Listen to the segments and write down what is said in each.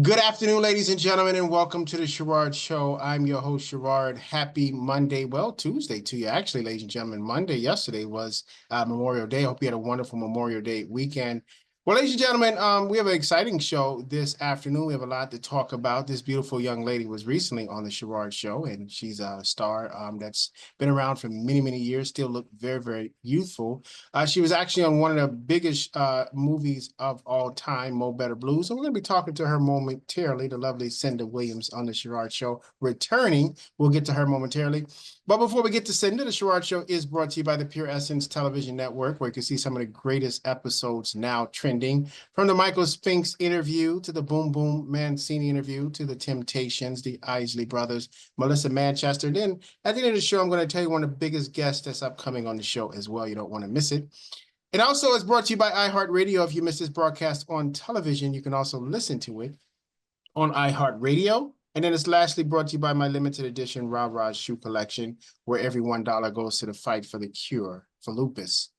Good afternoon, ladies and gentlemen, and welcome to the Sherrard Show. I'm your host, Sherrard. Happy Monday. Well, Tuesday to you, actually, ladies and gentlemen. Monday, yesterday was Memorial Day. I hope you had a wonderful Memorial Day weekend. Well, ladies and gentlemen, we have an exciting show this afternoon. We have a lot to talk about. This beautiful young lady was recently on the Sherrard Show, and she's a star that's been around for many, many years, still look very, very youthful. She was actually on one of the biggest movies of all time, Mo Better Blues. And we're going to be talking to her momentarily, the lovely Cynda Williams on the Sherrard Show. Returning, we'll get to her momentarily. But before we get to Cynda, the Sherrard Show is brought to you by the Pure Essence Television Network, where you can see some of the greatest episodes now trending. From the Michael Spinks interview to the Boom Boom Mancini interview to the Temptations, the Isley Brothers, Melissa Manchester. Then at the end of the show, I'm going to tell you one of the biggest guests that's upcoming on the show as well. You don't want to miss it. It also is brought to you by iHeartRadio. If you miss this broadcast on television, you can also listen to it on iHeartRadio. And then it's lastly brought to you by my limited edition Rah Rah shoe collection, where every $1 goes to the fight for the cure for lupus.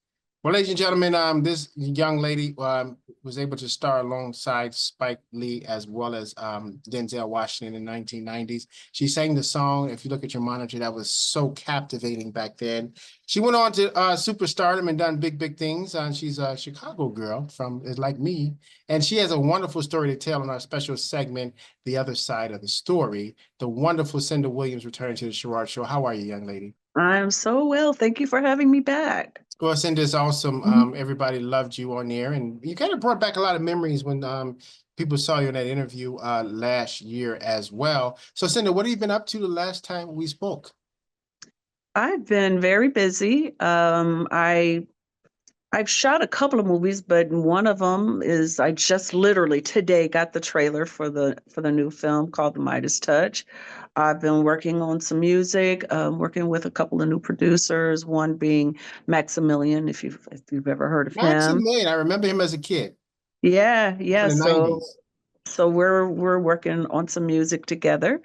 Well, ladies and gentlemen, this young lady was able to star alongside Spike Lee as well as Denzel Washington in the 1990s. She sang the song, if you look at your monitor, that was so captivating back then. She went on to superstardom and done big, big things. She's a Chicago girl from like me, and she has a wonderful story to tell in our special segment, The Other Side of the Story. The wonderful Cynda Williams returning to the Sherrard Show. How are you, young lady? I'm so well. Thank you for having me back. Well, Cinda's awesome. Everybody loved you on there, and you kind of brought back a lot of memories when people saw you in that interview last year as well. So, Cynda, what have you been up to the last time we spoke? I've been very busy. I've shot a couple of movies, but one of them is I just literally today got the trailer for the new film called The Midas Touch. I've been working on some music, working with a couple of new producers, one being Maximilian, if you've ever heard of him. Maximilian, I remember him as a kid Yeah, yeah. in the So 90s. so we're working on some music together.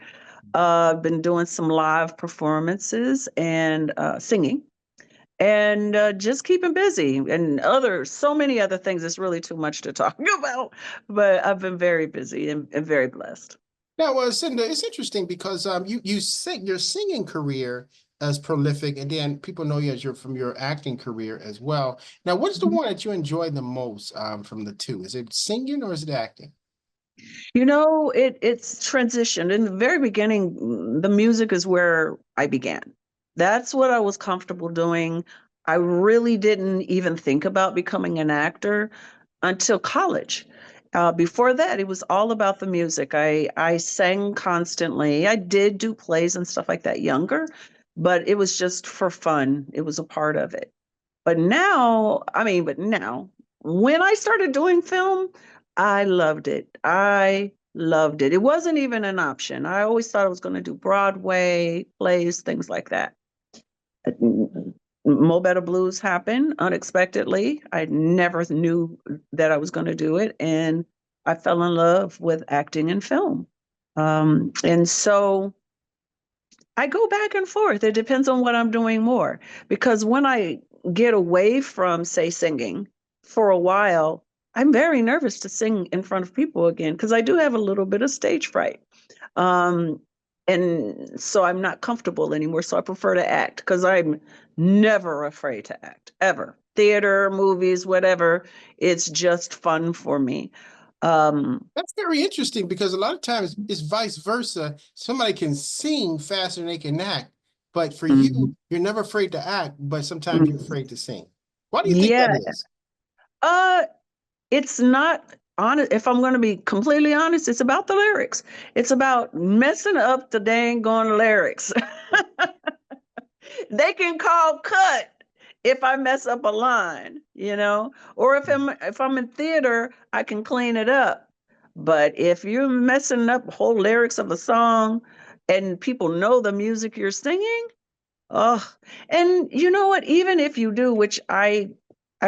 I've been doing some live performances and singing and just keeping busy and so many other things. It's really too much to talk about, but I've been very busy and very blessed. Now, Cynda, it's interesting because you sing your singing career as prolific, and then people know you as from your acting career as well. Now, what's the one that you enjoy the most from the two? Is it singing or is it acting? It's transitioned. In the very beginning, the music is where I began. That's what I was comfortable doing. I really didn't even think about becoming an actor until college. Before that, it was all about the music. I sang constantly. I did do plays and stuff like that younger, but it was just for fun. It was a part of it. But now, when I started doing film, I loved it. I loved it. It wasn't even an option. I always thought I was going to do Broadway plays, things like that. Mo Better Blues happened unexpectedly. I never knew that I was going to do it. And I fell in love with acting and film. And so I go back and forth. It depends on what I'm doing more. Because when I get away from, say, singing for a while, I'm very nervous to sing in front of people again because I do have a little bit of stage fright. Um, and so I'm not comfortable anymore. So I prefer to act because I'm never afraid to act, ever. Theater, movies, whatever. It's just fun for me. Um, That's very interesting because a lot of times it's vice versa. Somebody can sing faster than they can act, but for mhm, you, you're never afraid to act, but sometimes you're mhm. afraid to sing. Why do you think that Yeah. is? Uh, it's not honest. If I'm going to be completely honest, it's about the lyrics. It's about messing up the dang on lyrics. They can call cut if I mess up a line, or if I'm in theater, I can clean it up. But if you're messing up whole lyrics of a song and people know the music you're singing, oh, and you know what? Even if you do, which I've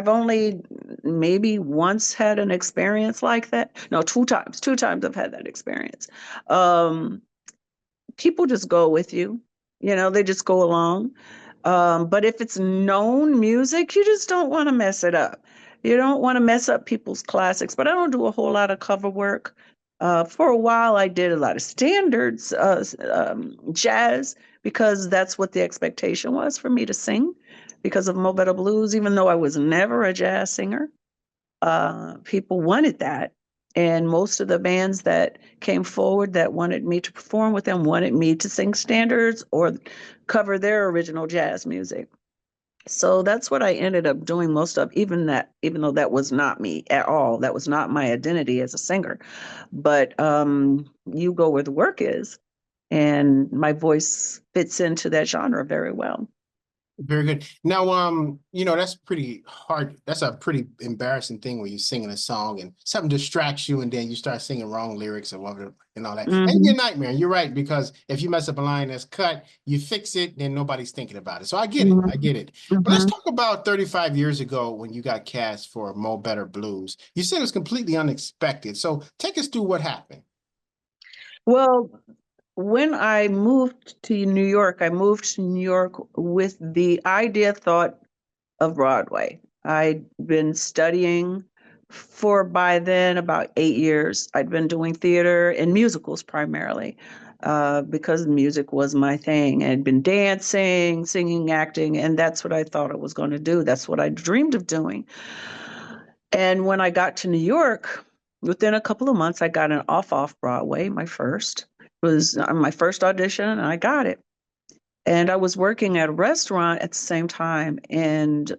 only maybe once had an experience like that. No, two times. Two times I've had that experience. Um, People just go with you. They just go along. But if it's known music, you just don't want to mess it up. You don't want to mess up people's classics. But I don't do a whole lot of cover work. For a while, I did a lot of standards, jazz, because that's what the expectation was for me to sing because of Mo Better Blues, even though I was never a jazz singer. People wanted that. And most of the bands that came forward that wanted me to perform with them wanted me to sing standards or cover their original jazz music. So that's what I ended up doing most of, even though that was not me at all. That was not my identity as a singer. But you go where the work is, and my voice fits into that genre very well. Very good. Now, that's pretty hard. That's a pretty embarrassing thing when you're singing a song and something distracts you and then you start singing wrong lyrics or whatever and all that. And be a Hmm. nightmare. You're right, because if you mess up a line that's cut, you fix it, then nobody's thinking about it. So I get it. I Hmm. get it. But let's Hmm. talk about 35 years ago when you got cast for Mo Better Blues. You said it was completely unexpected. So take us through what happened. Well, when I moved to New York, I moved to New York with the thought of Broadway. I'd been studying for by then about 8 years. I'd been doing theater and musicals primarily because music was my thing. I'd been dancing, singing, acting, and that's what I thought I was going to do. That's what I dreamed of doing. And when I got to New York, within a couple of months, I got an off Broadway, my first. It was my first audition, and I got it. And I was working at a restaurant at the same time, and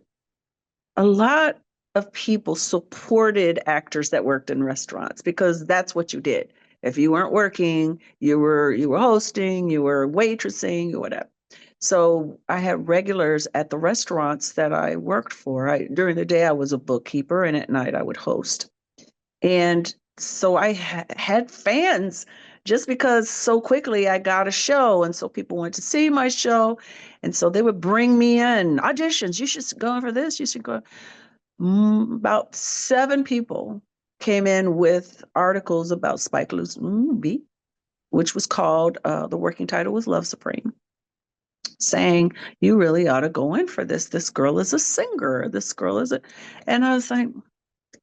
a lot of people supported actors that worked in restaurants because that's what you did. If you weren't working, you were hosting, you were waitressing, or whatever. So I had regulars at the restaurants that I worked for. During the day I was a bookkeeper, and at night I would host. And so I had fans just because so quickly I got a show. And so people went to see my show. And so they would bring me in auditions. You should go in for this. You should go. About 7 people came in with articles about Spike Lee's movie, which was called, the working title was Love Supreme, saying, you really ought to go in for this. This girl is a singer. This girl is a, and I was like,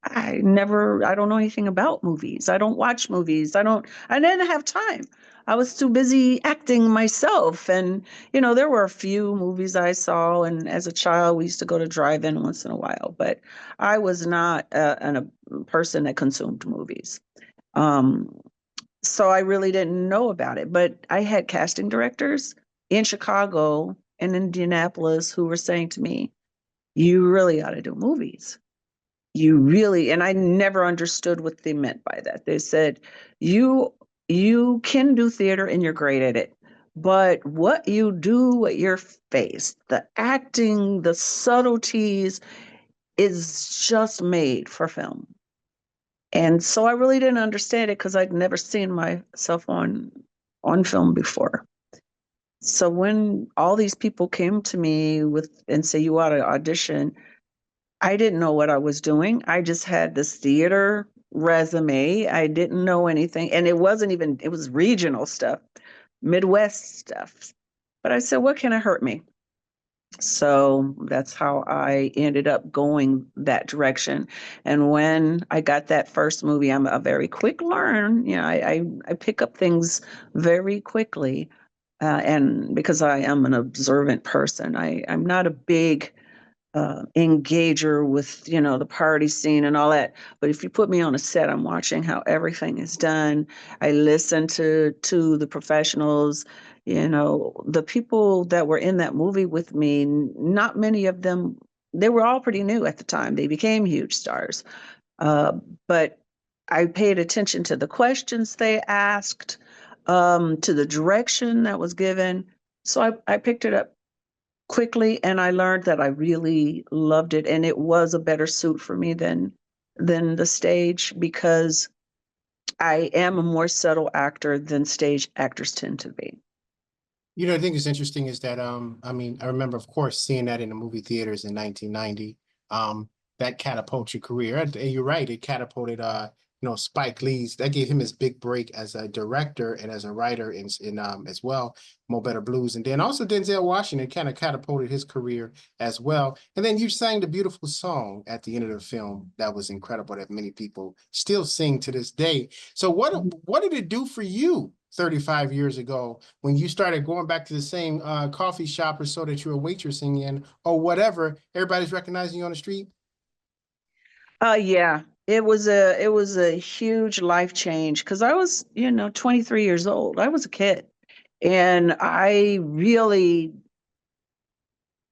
I don't know anything about movies. I don't watch movies. I didn't have time. I was too busy acting myself. And, there were a few movies I saw. And as a child, we used to go to drive-in once in a while, but I was not a person that consumed movies. Um, so I really didn't know about it, but I had casting directors in Chicago and Indianapolis who were saying to me, you really ought to do movies. You really, and I never understood what they meant by that. They said, you can do theater and you're great at it, but what you do with your face, the acting, the subtleties is just made for film. And so I really didn't understand it because I'd never seen myself on film before. So when all these people came to me with and say you ought to audition, I didn't know what I was doing. I just had this theater resume. I didn't know anything. And it wasn't even, it was regional stuff, Midwest stuff. But I said, what can it hurt me? So that's how I ended up going that direction. And when I got that first movie, I'm a very quick learn. I pick up things very quickly. And because I am an observant person, I'm not a big engager with the party scene and all that. But if you put me on a set, I'm watching how everything is done. I listen to the professionals. The people that were in that movie with me, not many of them, they were all pretty new at the time. They became huge stars. uh, but I paid attention to the questions they asked, to the direction that was given. So I picked it up quickly, and I learned that I really loved it, and it was a better suit for me than the stage because I am a more subtle actor than stage actors tend to be. I think it's interesting is that I remember, of course, seeing that in the movie theaters in 1990. That catapulted your career. And you're right, it catapulted Spike Lee's, that gave him his big break as a director and as a writer in as well, Mo Better Blues. And then also Denzel Washington kind of catapulted his career as well. And then you sang the beautiful song at the end of the film that was incredible that many people still sing to this day. So what did it do for you 35 years ago when you started going back to the same coffee shop or so that you were waitressing in or whatever, everybody's recognizing you on the street? Yeah, it was a huge life change because I was, 23 years old. I was a kid, and I really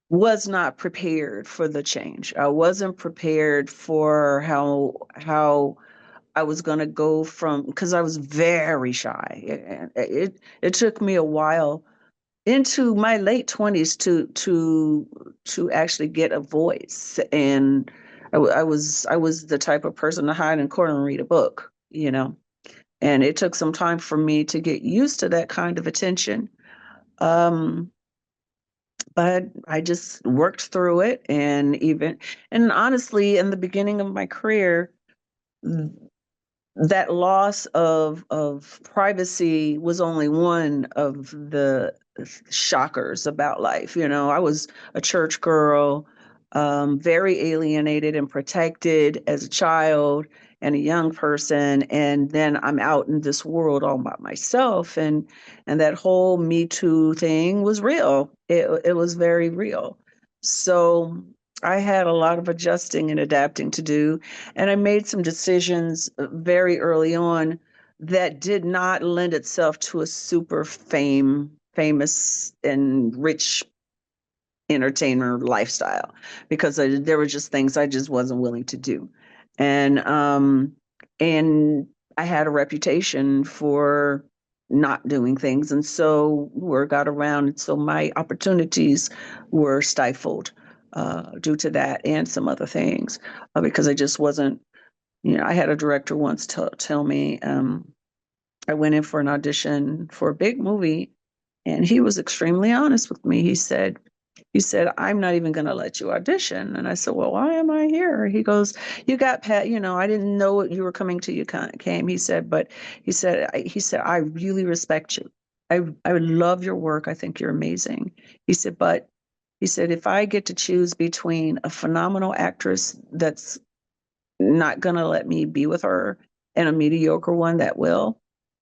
was not prepared for the change. I wasn't prepared for how I was going to go from, because I was very shy. It took me a while into my late 20s to actually get a voice. And I was the type of person to hide in a corner and read a book, and it took some time for me to get used to that kind of attention. um but I just worked through it. And honestly, in the beginning of my career, that loss of privacy was only one of the shockers about life. I was a church girl, very alienated and protected as a child and a young person, and then I'm out in this world all by myself, and that whole Me Too thing was real. It was very real. So I had a lot of adjusting and adapting to do, and I made some decisions very early on that did not lend itself to a super famous and rich entertainer lifestyle, because there were just things I just wasn't willing to do. And I had a reputation for not doing things, and so word got around, and so my opportunities were stifled due to that and some other things, because I just wasn't. I had a director once tell me, I went in for an audition for a big movie, and he was extremely honest with me. He said, I'm not even going to let you audition. And I said, well, why am I here? He goes, you got Pat, I didn't know what you were coming to, you came. He said, but he said, I really respect you. I love your work. I think you're amazing. He said, but he said, if I get to choose between a phenomenal actress that's not going to let me be with her and a mediocre one that will,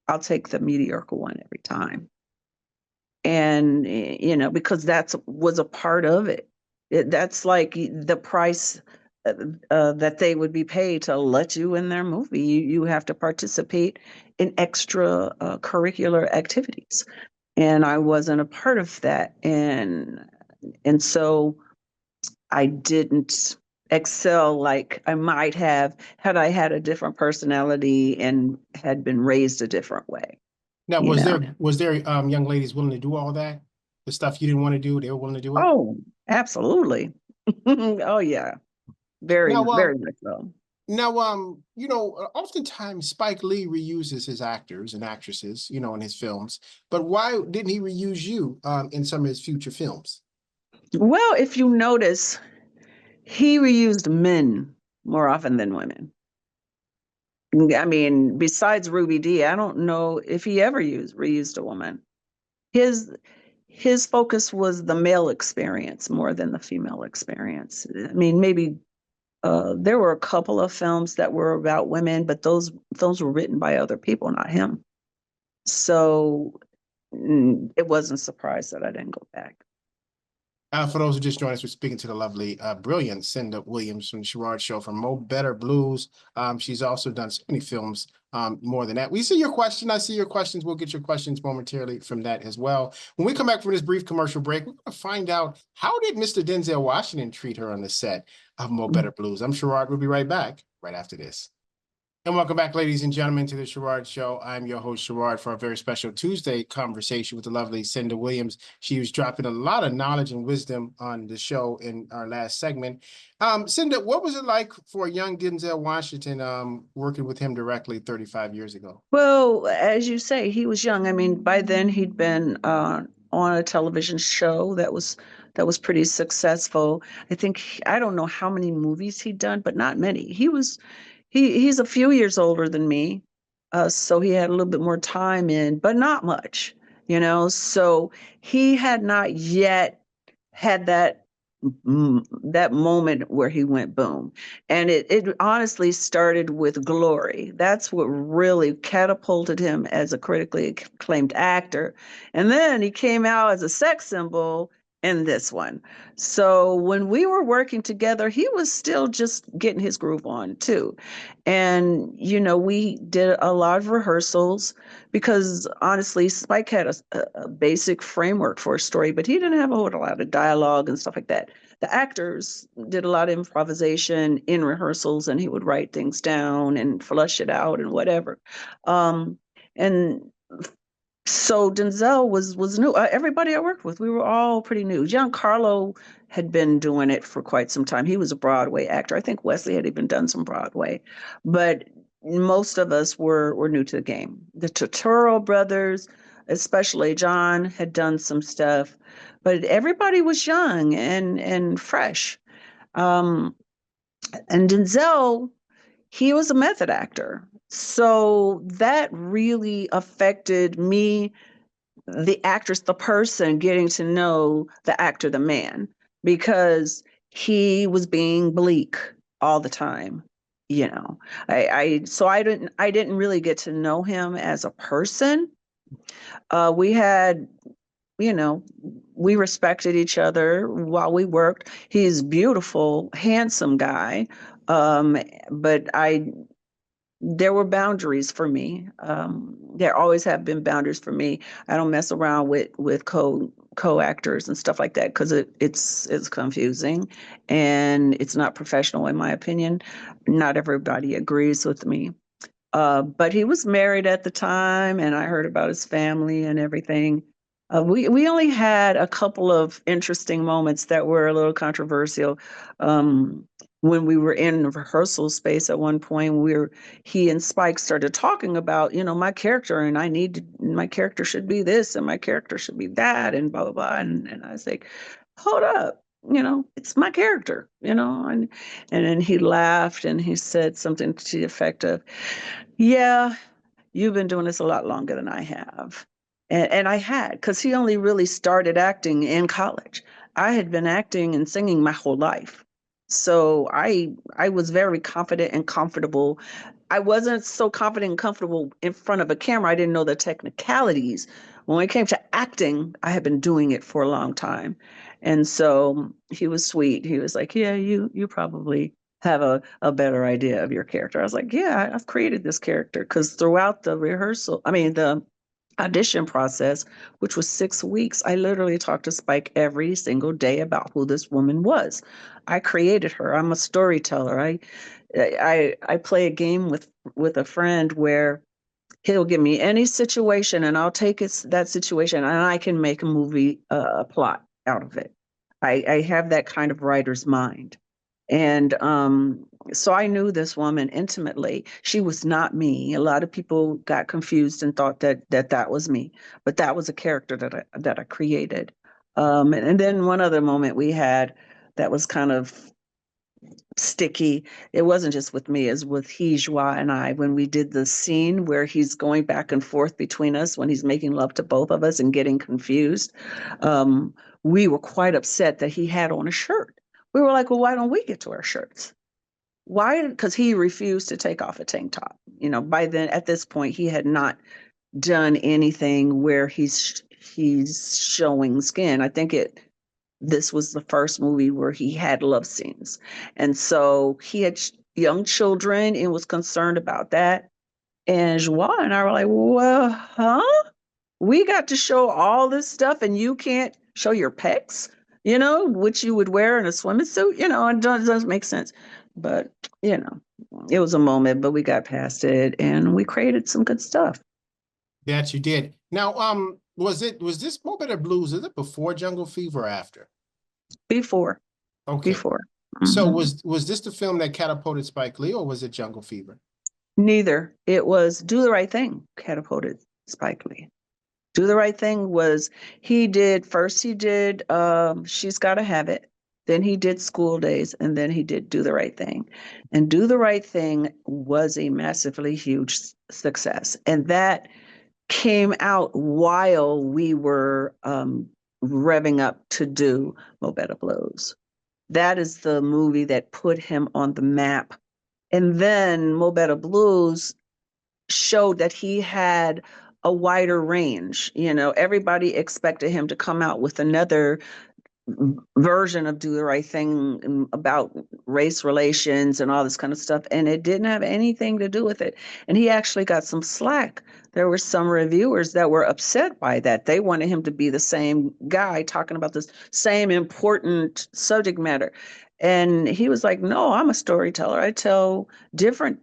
I'll take the mediocre one every time. And because that's was a part of it. That's like the price that they would be paid to let you in their movie. You have to participate in extra curricular activities, and I wasn't a part of that. And so I didn't excel like I might have had I had a different personality and had been raised a different way, Now, you was know. there young ladies willing to do all that? The stuff you didn't want to do, they were willing to do it? Oh, absolutely. Oh yeah. Very, Now, very much so. oftentimes Spike Lee reuses his actors and actresses, in his films. But why didn't he reuse you in some of his future films? Well, if you notice, he reused men more often than women. I mean, besides Ruby Dee, I don't know if he ever reused a woman. His his focus was the male experience more than the female experience. I mean, maybe there were a couple of films that were about women, but those were written by other people, not him. So it wasn't a surprise that I didn't go back. For those who just joined us, we're speaking to the lovely, brilliant Cynda Williams from the Sherrod Show from Mo Better Blues. She's also done so many films, more than that. We see your question. I see your questions. We'll get your questions momentarily from that as well. When we come back from this brief commercial break, we're going to find out, how did Mr. Denzel Washington treat her on the set of Mo Better Blues? I'm Sherrod. We'll be right back right after this. And welcome back, ladies and gentlemen, to the Sherrod Show. I'm your host, Sherrod, for a very special Tuesday conversation with the lovely Cynda Williams. She was dropping a lot of knowledge and wisdom on the show in our last segment. Cynda, what was it like for a young Denzel Washington working with him directly 35 years ago? Well, as you say, he was young. I mean, by then he'd been on a television show that was pretty successful. I think I don't know how many movies he'd done, but not many. he's a few years older than me, so he had a little bit more time in, but not much, you know. So he had not yet had that moment where he went boom. And it honestly started with Glory. That's what really catapulted him as a critically acclaimed actor. And then he came out as a sex symbol in this one. So when we were working together, he was still just getting his groove on too. And, you know, we did a lot of rehearsals because honestly, Spike had a basic framework for a story, but he didn't have a whole lot of dialogue and stuff like that. The actors did a lot of improvisation in rehearsals, and he would write things down and flush it out and whatever. And so Denzel was new. Everybody I worked with, we were all pretty new. Giancarlo had been doing it for quite some time. He was a Broadway actor. I think Wesley had even done some Broadway, but most of us were new to the game. The Turturro brothers, especially John, had done some stuff, but everybody was young and fresh. Um, and Denzel, he was a method actor. So that really affected me, the actress, the person, getting to know the actor, the man, because he was being bleak all the time. You know, so I didn't really get to know him as a person. We had, you know, we respected each other while we worked. He's beautiful, handsome guy. Um, but there were boundaries for me. There always have been boundaries for me. I don't mess around with co-actors and stuff like that because it's confusing and it's not professional in my opinion. Not everybody agrees with me. But he was married at the time, and I heard about his family and everything. We only had a couple of interesting moments that were a little controversial. Um, when we were in the rehearsal space at one point, he and Spike started talking about, you know, my character, and my character should be this, and my character should be that, and blah blah blah. And I was like, hold up, you know, it's my character, you know. And then he laughed and he said something to the effect of, yeah, you've been doing this a lot longer than I have. And I had, because he only really started acting in college. I had been acting and singing my whole life. So I was very confident and comfortable. I wasn't so confident and comfortable in front of a camera. I didn't know the technicalities. When it came to acting, I had been doing it for a long time. And so he was sweet. He was like, yeah, you probably have a better idea of your character. I was like, yeah, I've created this character because throughout the audition process, which was 6 weeks, I literally talked to Spike every single day about who this woman was. I created her. I'm a storyteller. I play a game with a friend where he'll give me any situation and I'll take that situation and I can make a movie, a plot out of it. I have that kind of writer's mind. And so I knew this woman intimately. She was not me. A lot of people got confused and thought that was me, but that was a character that I created. And then one other moment we had that was kind of sticky. It wasn't just with me, as with Hijwa and I, when we did the scene where he's going back and forth between us when he's making love to both of us and getting confused. We were quite upset that he had on a shirt. We were like, well, why don't we get to our shirts? Why? Because he refused to take off a tank top. You know, by then, at this point, he had not done anything where he's showing skin. I think this was the first movie where he had love scenes. And so he had young children and was concerned about that. And Joie and I were like, well, huh? We got to show all this stuff and you can't show your pecs, you know, which you would wear in a swimming suit, you know, it doesn't make sense. But, you know, it was a moment, but we got past it and we created some good stuff. That you did. Now, was this Moment of Blues, is it before Jungle Fever or after? Before. Okay. Before. So Mhm. was this the film that catapulted Spike Lee or was it Jungle Fever? Neither. It was Do the Right Thing catapulted Spike Lee. Do the Right Thing was, he did She's Gotta Have It. then he did School Days, and then he did Do the Right Thing. And Do the Right Thing was a massively huge success. And that came out while we were revving up to do Mo Better Blues. That is the movie that put him on the map. And then Mo Better Blues showed that he had a wider range. You know, everybody expected him to come out with another version of Do the Right Thing about race relations and all this kind of stuff. And it didn't have anything to do with it. And he actually got some slack. There were some reviewers that were upset by that. They wanted him to be the same guy talking about this same important subject matter. And he was like, no, I'm a storyteller. I tell different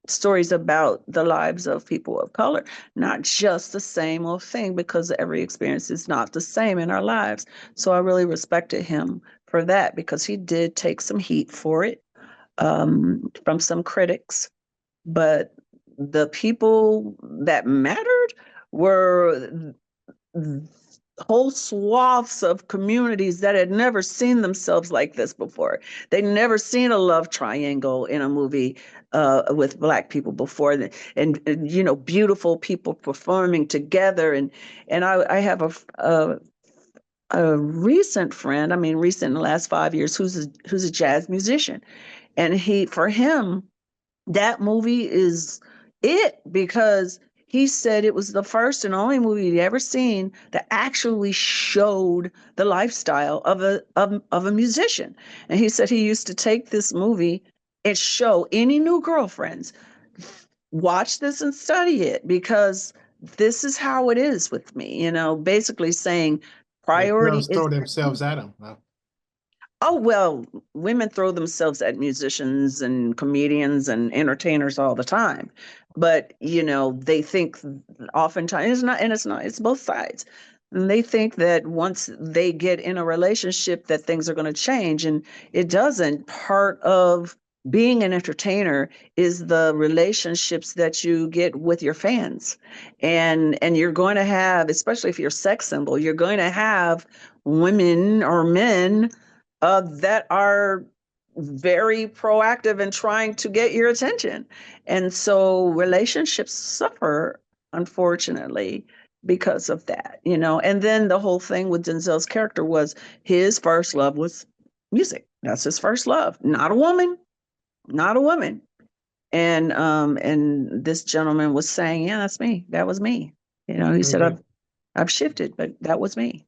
stories about the lives of people of color, not just the same old thing, because every experience is not the same in our lives. So I really respected him for that, because he did take some heat for it from some critics. But the people that mattered were whole swaths of communities that had never seen themselves like this before. They'd never seen a love triangle in a movie with Black people before, and you know, beautiful people performing together. And I have a recent friend, I mean, recent in the last 5 years, who's a jazz musician, and for him, that movie is it, because he said it was the first and only movie he'd ever seen that actually showed the lifestyle of a musician. And he said he used to take this movie and show any new girlfriends, watch this and study it, because this is how it is with me, you know, basically saying The priority girls is. throw themselves at him. Oh, well, women throw themselves at musicians and comedians and entertainers all the time. But, you know, they think oftentimes it's both sides. And they think that once they get in a relationship that things are going to change, and it doesn't. Part of being an entertainer is the relationships that you get with your fans. And you're going to have, especially if you're a sex symbol, you're going to have women or men that are very proactive in trying to get your attention. And so relationships suffer, unfortunately, because of that, you know. And then the whole thing with Denzel's character was his first love was music. That's his first love, not a woman, not a woman. And this gentleman was saying, yeah, that's me. That was me. You know, he Very said, good. I've shifted, but that was me.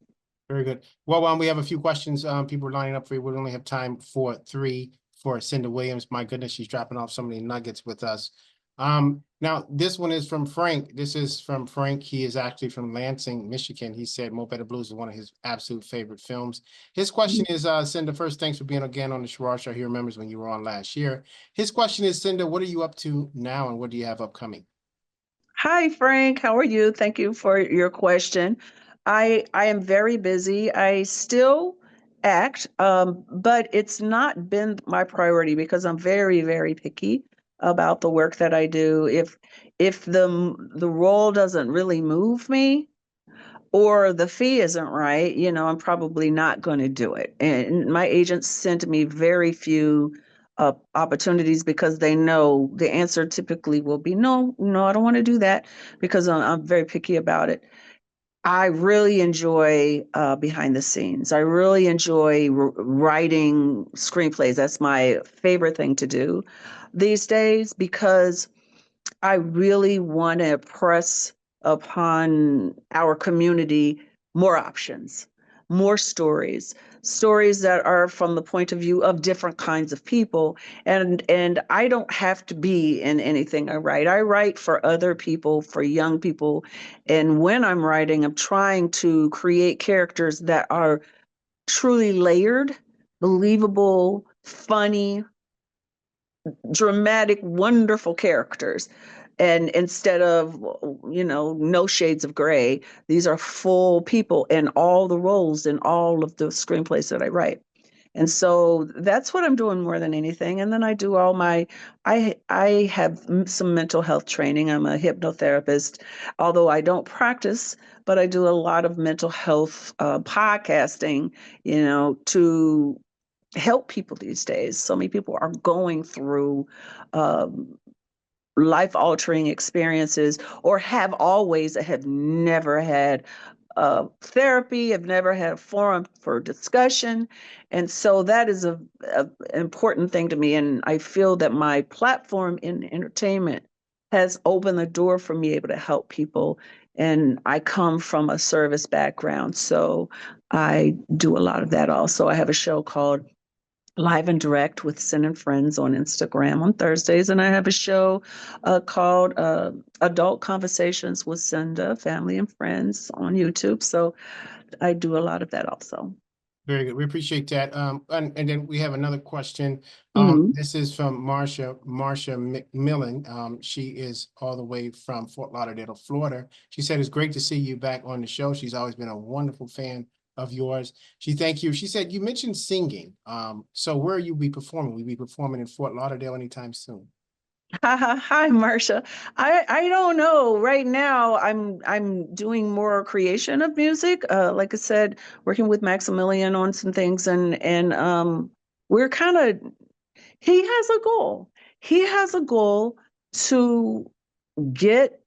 Very good. Well, we have a few questions. People are lining up for you. We only have time for three for Cynda Williams. My goodness, she's dropping off so many nuggets with us. Now this one is from Frank. This is from Frank. He is actually from Lansing, Michigan. He said Mo Better Blues is one of his absolute favorite films. His question is, Cynda, first, thanks for being again on the Sherrod Show. He remembers when you were on last year. His question is, Cynda, what are you up to now and what do you have upcoming? Hi, Frank. How are you? Thank you for your question. I am very busy. I still act, but it's not been my priority because I'm very, very picky about the work that I do. If the role doesn't really move me, or the fee isn't right, you know, I'm probably not going to do it. And my agents send me very few opportunities because they know the answer typically will be no, no, I don't want to do that, because I'm very picky about it. I really enjoy behind the scenes. I really enjoy writing screenplays. That's my favorite thing to do these days, because I really want to press upon our community more options, more stories, stories that are from the point of view of different kinds of people. And I don't have to be in anything I write. I write for other people, for young people. And when I'm writing, I'm trying to create characters that are truly layered, believable, funny, dramatic, wonderful characters. And instead of, you know, no shades of gray, these are full people in all the roles in all of the screenplays that I write. And so that's what I'm doing more than anything. And then I do all my, I have some mental health training. I'm a hypnotherapist, although I don't practice, but I do a lot of mental health podcasting, to help people these days. So many people are going through um, life altering experiences, or have always have never had therapy, have never had a forum for discussion. And so that is a important thing to me. And I feel that my platform in entertainment has opened the door for me able to help people. And I come from a service background, so I do a lot of that also. I have a show called Live and Direct with Sin and Friends on Instagram on Thursdays. And I have a show called Adult Conversations with Cynda, Family and Friends on YouTube. So I do a lot of that also. Very good. We appreciate that. And then we have another question. Mhm. This is from Marsha McMillan. She is all the way from Fort Lauderdale, Florida. She said, it's great to see you back on the show. She's always been a wonderful fan of yours. She thank you. She said, you mentioned singing. So where you be performing? Will you be performing in Fort Lauderdale anytime soon? Hi, Marcia. I don't know. Right now, I'm doing more creation of music. Like I said, working with Maximilian on some things, and we're kind of. He has a goal. He has a goal to get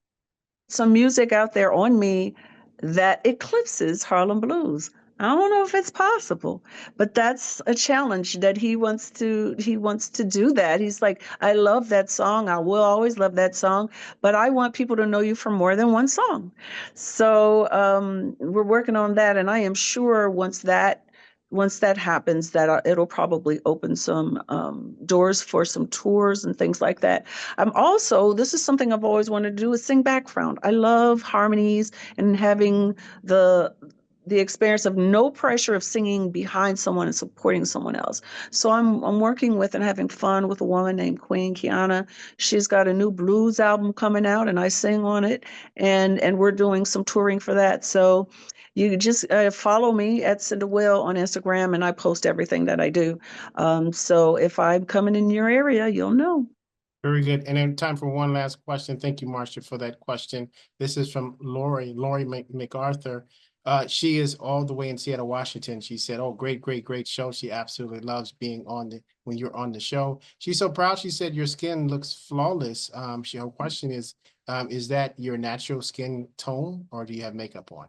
some music out there on me that eclipses Harlem Blues. I don't know if it's possible, but that's a challenge that he wants to do that. He's like, I love that song. I will always love that song, but I want people to know you from more than one song. So we're working on that, and I am sure once that happens, that it'll probably open some doors for some tours and things like that. I'm also, this is something I've always wanted to do, is sing background. I love harmonies and having the the experience of no pressure of singing behind someone and supporting someone else. So I'm working with and having fun with a woman named Queen Kiana. She's got a new blues album coming out, and I sing on it, and we're doing some touring for that. So you just follow me at Cynda Will on Instagram, and I post everything that I do. So if I'm coming in your area, you'll know. Very good. And then time for one last question. Thank you, Marcia, for that question. This is from Lori MacArthur. She is all the way in Seattle, Washington. She said, oh, great, great, great show. She absolutely loves being on when you're on the show. She's so proud. She said, your skin looks flawless. Her question is that your natural skin tone, or do you have makeup on?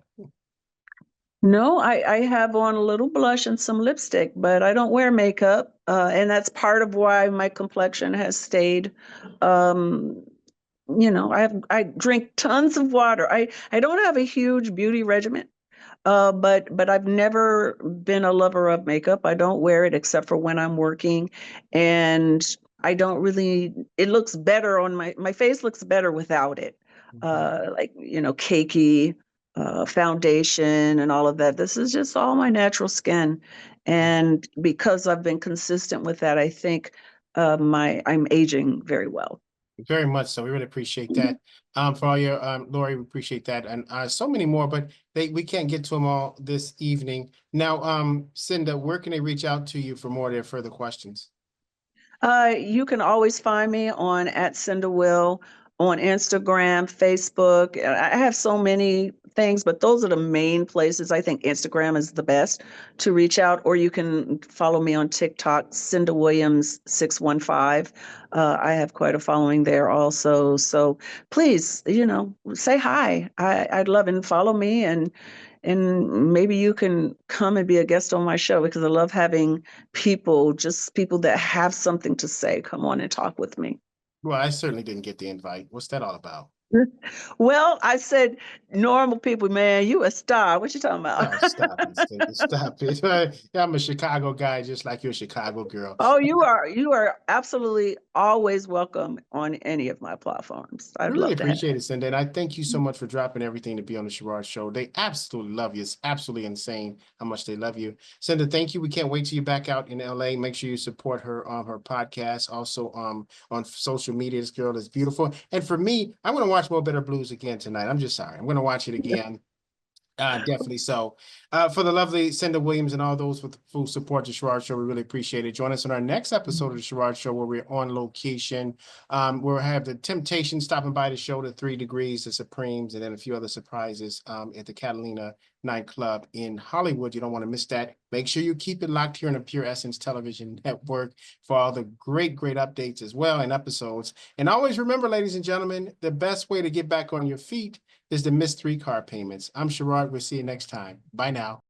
No, I have on a little blush and some lipstick, but I don't wear makeup. And that's part of why my complexion has stayed. Um, I drink tons of water. I don't have a huge beauty regimen, but I've never been a lover of makeup. I don't wear it except for when I'm working, and I don't really. It looks better on my face looks better without it. Like cakey foundation and all of that. This is just all my natural skin, and because I've been consistent with that, I think I'm aging very well. Very much so. We really appreciate that. For all your Lori, we appreciate that, and so many more, but we can't get to them all this evening. Now, Cynda, where can they reach out to you for more of their further questions? You can always find me on at Cynda Will on Instagram, Facebook. I have so many things, but those are the main places. I think Instagram is the best to reach out, or you can follow me on TikTok, Cynda Williams 615. I have quite a following there also. So please, say hi. I'd love it, and follow me, and maybe you can come and be a guest on my show, because I love having just people that have something to say, come on and talk with me. Well, I certainly didn't get the invite. What's that all about? Well, I said normal people, man, you a star. What you talking about? Oh, stop it, Cynda, stop it. Yeah, I'm a Chicago guy, just like you're a Chicago girl. Oh, you are absolutely always welcome on any of my platforms. I'd Really love to have appreciate it, Cynda. And I thank you so much for dropping everything to be on the Sherrod Show. They absolutely love you. It's absolutely insane how much they love you. Cynda, thank you. We can't wait till you're back out in LA. Make sure you support her on her podcast, also on social media. This girl is beautiful. And for me, I'm going to watch More Better Blues again tonight. I'm just sorry. I'm going to watch it again. Definitely so. For the lovely Cynda Williams and all those with full support to Sherrod Show, we really appreciate it. Join us on our next episode of the Sherrod Show, where we're on location. We'll have the Temptation stopping by the show, the 3 Degrees, the Supremes, and then a few other surprises at the Catalina nightclub in Hollywood. You don't want to miss that. Make sure you keep it locked here on the Pure Essence Television Network for all the great updates as well and episodes. And always remember, ladies and gentlemen, the best way to get back on your feet is to miss 3 car payments. I'm Sherrod. We'll see you next time. Bye now.